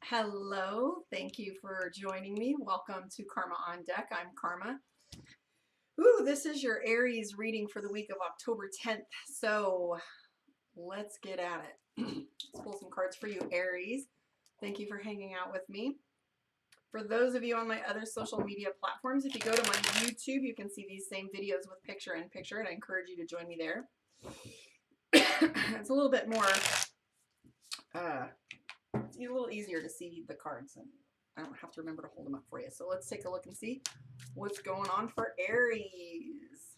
Hello, thank you for joining me. Welcome to Karma on Deck. I'm Karma. Ooh, this is your Aries reading for the week of October 10th. So let's get at it. Let's pull some cards for you, Aries. Thank you for hanging out with me. For those of you on my other social media platforms, if you go to my YouTube, you can see these same videos with picture-in-picture, and I encourage you to join me there. It's a little bit more it's a little easier to see the cards, and I don't have to remember to hold them up for you. So let's take a look and see what's going on for Aries.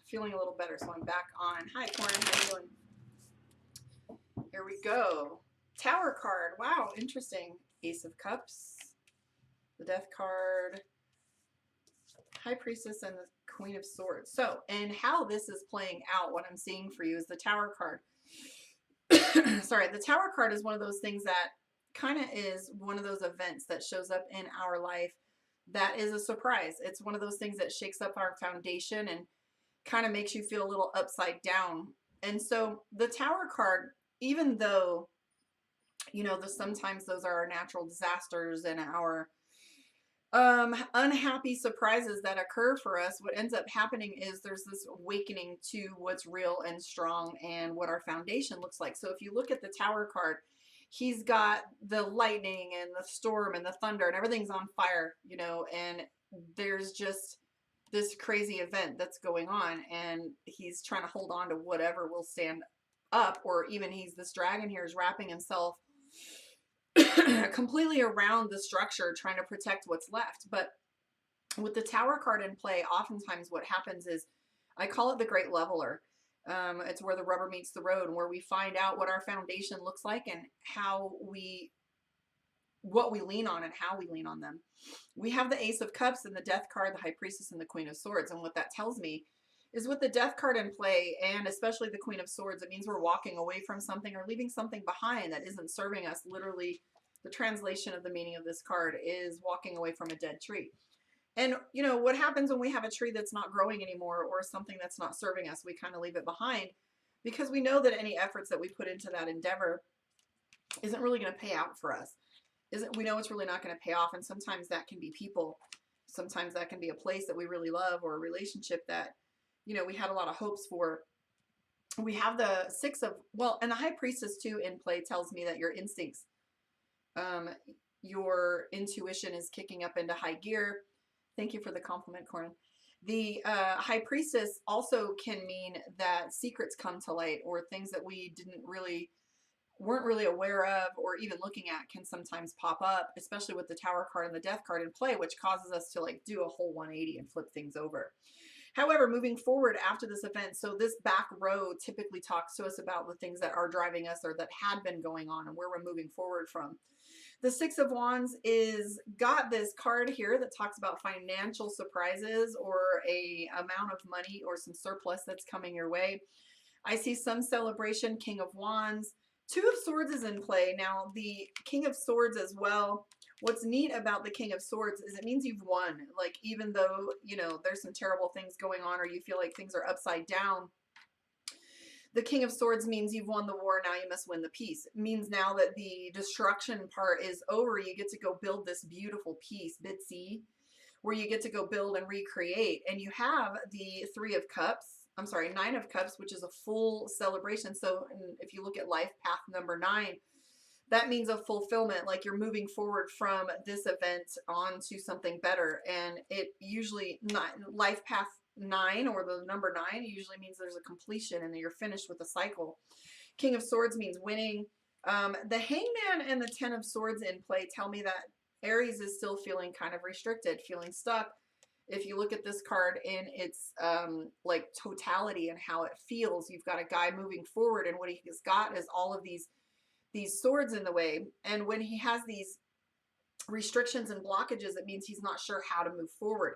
Feeling a little better, so I'm back on. Hi, Corin. How you doing? Here we go. Tower card. Wow, interesting. Ace of Cups, the Death card, High Priestess, and the Queen of Swords. So, and how this is playing out, what I'm seeing for you is the Tower card. Sorry, the Tower card is one of those things that kind of is one of those events that shows up in our life that is a surprise. It's one of those things that shakes up our foundation and kind of makes you feel a little upside down. And so the Tower card, even though, you know, sometimes those are our natural disasters and our unhappy surprises that occur for us, what ends up happening is there's this awakening to what's real and strong and what our foundation looks like. So if you look at the Tower card, he's got the lightning and the storm and the thunder and everything's on fire, you know, and there's just this crazy event that's going on, and he's trying to hold on to whatever will stand up, or even this dragon here is wrapping himself completely around the structure, trying to protect what's left. But with the Tower card in play, oftentimes what happens is, I call it the Great Leveler. It's where the rubber meets the road, and where we find out what our foundation looks like and what we lean on and how we lean on them. We have the Ace of Cups and the Death card, the High Priestess, and the Queen of Swords. And what that tells me is, with the Death card in play, and especially the Queen of Swords, it means we're walking away from something or leaving something behind that isn't serving us. Literally, the translation of the meaning of this card is walking away from a dead tree. And, you know, what happens when we have a tree that's not growing anymore, or something that's not serving us? We kind of leave it behind because we know that any efforts that we put into that endeavor isn't really going to pay out for us. We know it's really not going to pay off. And sometimes that can be people. Sometimes that can be a place that we really love, or a relationship that, you know, we had a lot of hopes for. We have the and the High Priestess too in play tells me that your instincts, your intuition is kicking up into high gear. Thank you for the compliment, Corin. The High Priestess also can mean that secrets come to light, or things that we weren't really aware of or even looking at can sometimes pop up, especially with the Tower card and the Death card in play, which causes us to like do a whole 180 and flip things over. However, moving forward after this event, so this back row typically talks to us about the things that are driving us or that had been going on and where we're moving forward from. The Six of Wands got this card here that talks about financial surprises, or a amount of money or some surplus that's coming your way. I see some celebration. King of Wands. Two of Swords is in play. Now, the King of Swords as well. What's neat about the King of Swords is it means you've won. Like, even though, you know, there's some terrible things going on, or you feel like things are upside down, the King of Swords means you've won the war, now you must win the peace. It means now that the destruction part is over, you get to go build this beautiful peace, Bitsy, where you get to go build and recreate. And you have the Nine of Cups, which is a full celebration. So if you look at life path number 9, that means a fulfillment, like you're moving forward from this event on to something better. And it usually, life path 9, or the number 9, usually means there's a completion and you're finished with a cycle. King of Swords means winning. The Hangman and the Ten of Swords in play tell me that Aries is still feeling kind of restricted, feeling stuck. If you look at this card in its like totality and how it feels, you've got a guy moving forward, and what he's got is all of these swords in the way. And when he has these restrictions and blockages, it means he's not sure how to move forward.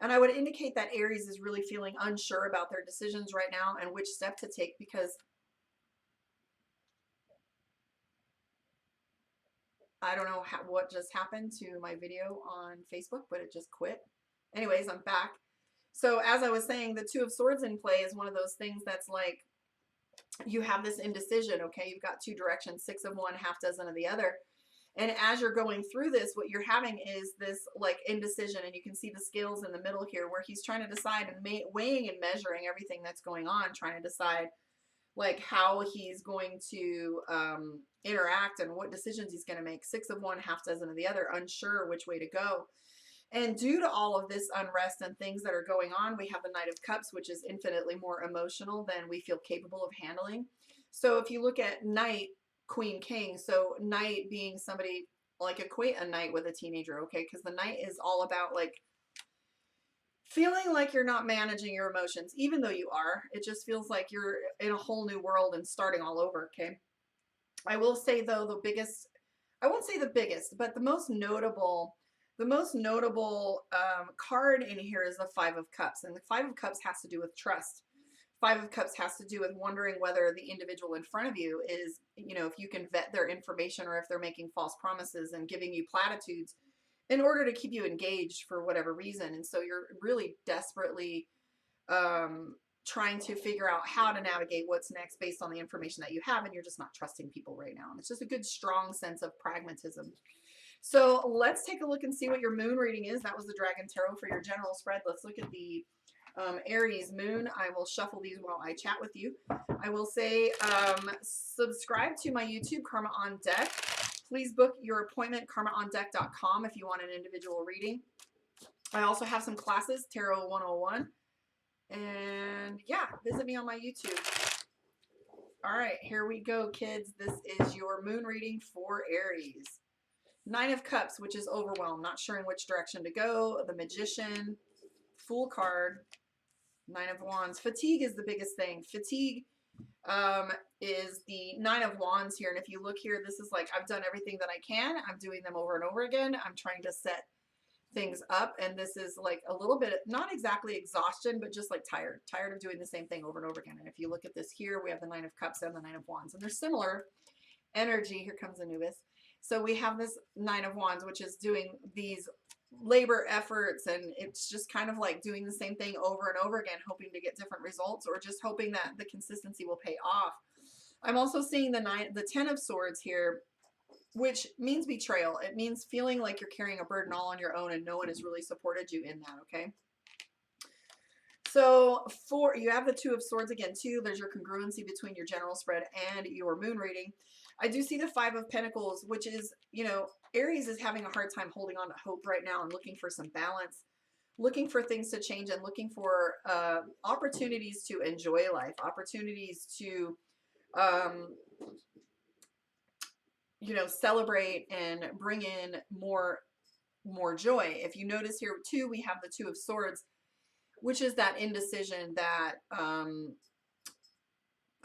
And I would indicate that Aries is really feeling unsure about their decisions right now and which step to take, because I don't know what just happened to my video on Facebook, but it just quit. Anyways, I'm back. So as I was saying, the Two of Swords in play is one of those things that's like, you have this indecision, okay? You've got two directions, 6 of one, half dozen of the other. And as you're going through this, what you're having is this like indecision, and you can see the scales in the middle here where he's trying to decide and weighing and measuring everything that's going on, trying to decide like how he's going to interact and what decisions he's going to make. Six of one, half dozen of the other, unsure which way to go. And due to all of this unrest and things that are going on, we have the Knight of Cups, which is infinitely more emotional than we feel capable of handling. So if you look at Knight, Queen, King, so Knight being somebody, like equate a knight with a teenager, okay? Because the Knight is all about like feeling like you're not managing your emotions, even though you are. It just feels like you're in a whole new world and starting all over, okay? I will say though, the biggest, I won't say the biggest, but the most notable card in here is the Five of Cups. And the Five of Cups has to do with trust. Five of Cups has to do with wondering whether the individual in front of you is, you know, if you can vet their information or if they're making false promises and giving you platitudes in order to keep you engaged for whatever reason. And so you're really desperately trying to figure out how to navigate what's next based on the information that you have, and you're just not trusting people right now. And it's just a good, strong sense of pragmatism. So let's take a look and see what your moon reading is. That was the Dragon Tarot for your general spread. Let's look at the Aries moon. I will shuffle these while I chat with you. I will say subscribe to my YouTube, Karma On Deck. Please book your appointment, karmaondeck.com, if you want an individual reading. I also have some classes, Tarot 101. And yeah, visit me on my YouTube. All right, here we go, kids. This is your moon reading for Aries. Nine of Cups, which is overwhelmed, not sure in which direction to go. The Magician, Fool card, Nine of Wands. Fatigue is the biggest thing. Fatigue is the Nine of Wands here. And if you look here, this is like, I've done everything that I can. I'm doing them over and over again. I'm trying to set things up. And this is like a little bit, not exactly exhaustion, but just like tired of doing the same thing over and over again. And if you look at this here, we have the Nine of Cups and the Nine of Wands, and they're similar energy. Here comes Anubis. So we have this Nine of Wands, which is doing these labor efforts, and it's just kind of like doing the same thing over and over again, hoping to get different results, or just hoping that the consistency will pay off. I'm also seeing the Ten of Swords here, which means betrayal. It means feeling like you're carrying a burden all on your own and no one has really supported you in that, okay? So you have the Two of Swords again too. There's your congruency between your general spread and your moon reading. I do see the Five of Pentacles, which is, you know, Aries is having a hard time holding on to hope right now and looking for some balance, looking for things to change, and looking for opportunities to enjoy life, opportunities to, you know, celebrate and bring in more joy. If you notice here too, we have the Two of Swords, which is that indecision, that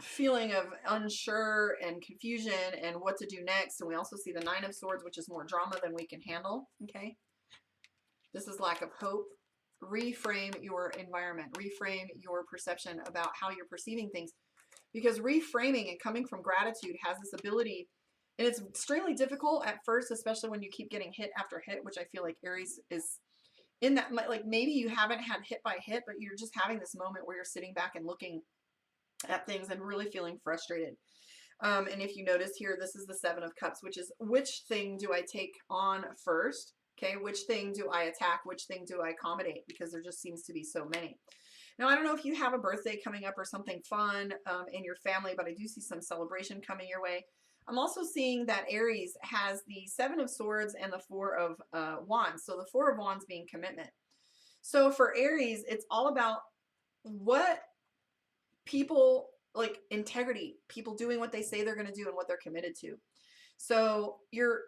feeling of unsure and confusion and what to do next. And we also see the Nine of Swords, which is more drama than we can handle, okay? This is lack of hope. Reframe your environment. Reframe your perception about how you're perceiving things. Because reframing and coming from gratitude has this ability, and it's extremely difficult at first, especially when you keep getting hit after hit, which I feel like Aries is in that, like maybe you haven't had hit by hit, but you're just having this moment where you're sitting back and looking at things and really feeling frustrated. And if you notice here, this is the Seven of Cups, which is, which thing do I take on first? Okay, which thing do I attack? Which thing do I accommodate? Because there just seems to be so many. Now, I don't know if you have a birthday coming up or something fun in your family, but I do see some celebration coming your way. I'm also seeing that Aries has the Seven of Swords and the Four of Wands. So the Four of Wands being commitment. So for Aries, it's all about what people, like integrity, people doing what they say they're going to do and what they're committed to. So you're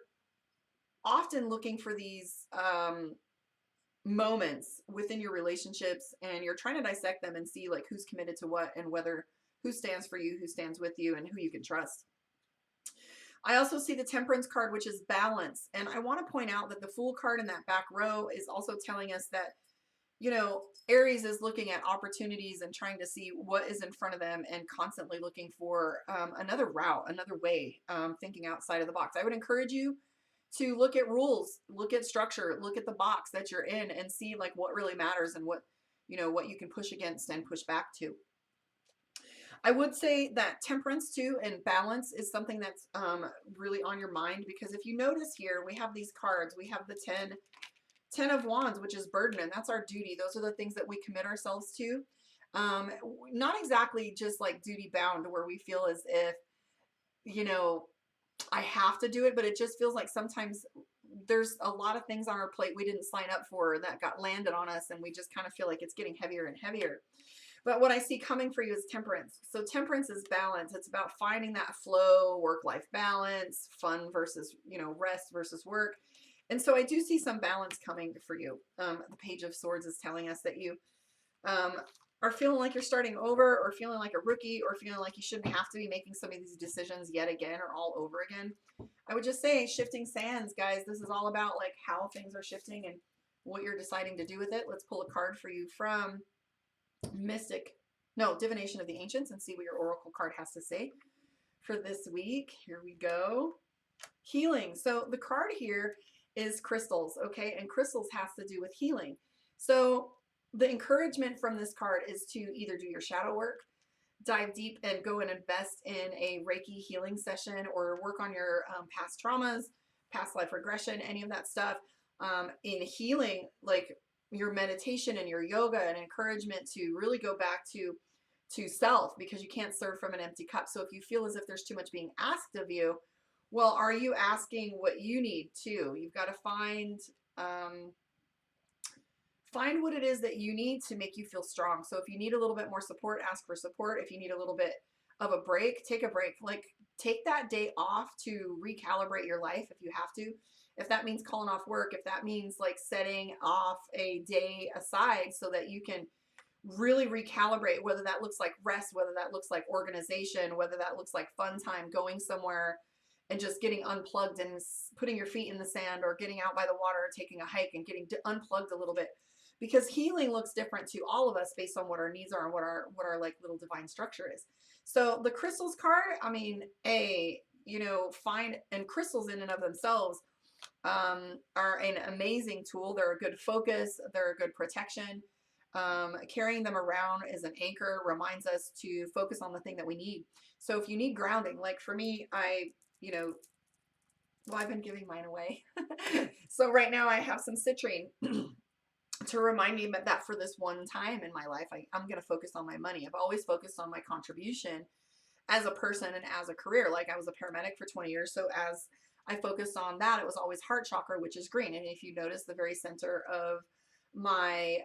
often looking for these moments within your relationships, and you're trying to dissect them and see like who's committed to what, and whether who stands for you, who stands with you, and who you can trust. I also see the Temperance card, which is balance. And I want to point out that the Fool card in that back row is also telling us that, you know, Aries is looking at opportunities and trying to see what is in front of them, and constantly looking for another route, another way, thinking outside of the box. I would encourage you to look at rules, look at structure, look at the box that you're in, and see like what really matters and what, you know, what you can push against and push back to. I would say that temperance too and balance is something that's really on your mind, because if you notice here, we have these cards. We have the 10 of Wands, which is burden, and that's our duty. Those are the things that we commit ourselves to. Not exactly just like duty bound, where we feel as if, you know, I have to do it, but it just feels like sometimes there's a lot of things on our plate we didn't sign up for that got landed on us, and we just kind of feel like it's getting heavier and heavier. But what I see coming for you is temperance. So temperance is balance. It's about finding that flow, work-life balance, fun versus, rest versus work. And so I do see some balance coming for you. The Page of Swords is telling us that you um, are feeling like you're starting over, or feeling like a rookie, or feeling like you shouldn't have to be making some of these decisions yet again or all over again. I would just say shifting sands, guys. This is all about like how things are shifting and what you're deciding to do with it. Let's pull a card for you from Divination of the Ancients, and see what your oracle card has to say for this week. Here we go. Healing. So the card here is crystals, okay? And crystals has to do with healing. So the encouragement from this card is to either do your shadow work, dive deep and go and invest in a Reiki healing session, or work on your past traumas, past life regression, any of that stuff. In healing, like your meditation and your yoga, and encouragement to really go back to self, because you can't serve from an empty cup. So if you feel as if there's too much being asked of you, well, are you asking what you need too? You've got to find what it is that you need to make you feel strong. So if you need a little bit more support, ask for support. If you need a little bit of a break, take a break. Like, take that day off to recalibrate your life if you have to. If that means calling off work, if that means like setting off a day aside so that you can really recalibrate, whether that looks like rest, whether that looks like organization, whether that looks like fun time, going somewhere and just getting unplugged and putting your feet in the sand, or getting out by the water, or taking a hike and getting unplugged a little bit. Because healing looks different to all of us based on what our needs are and what our like little divine structure is. So the crystals card, I mean, and crystals in and of themselves are an amazing tool. They're a good focus. They're a good protection. Carrying them around as an anchor reminds us to focus on the thing that we need. So if you need grounding, like for me, I've been giving mine away. So right now I have some citrine to remind me that for this one time in my life, I'm going to focus on my money. I've always focused on my contribution as a person and as a career. Like, I was a paramedic for 20 years. So as I focused on that, it was always heart chakra, which is green. And if you notice, the very center of my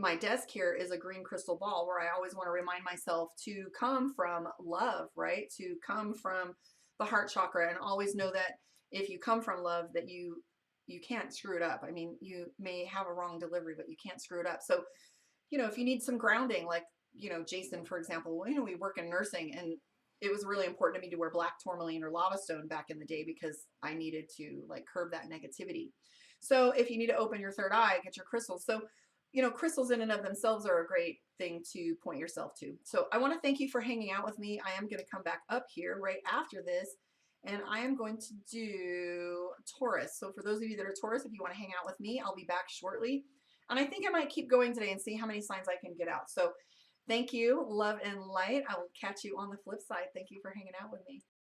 my desk here is a green crystal ball, where I always want to remind myself to come from love, right? To come from the heart chakra, and always know that if you come from love, that you can't screw it up. I mean, you may have a wrong delivery, but you can't screw it up. So, if you need some grounding, like, Jason, for example, we work in nursing, and it was really important to me to wear black tourmaline or lava stone back in the day, because I needed to like curb that negativity. So if you need to open your third eye, get your crystals. So, crystals in and of themselves are a great thing to point yourself to. So I want to thank you for hanging out with me. I am going to come back up here right after this, and I am going to do Taurus. So for those of you that are Taurus, if you want to hang out with me, I'll be back shortly. And I think I might keep going today and see how many signs I can get out. So thank you, love and light. I will catch you on the flip side. Thank you for hanging out with me.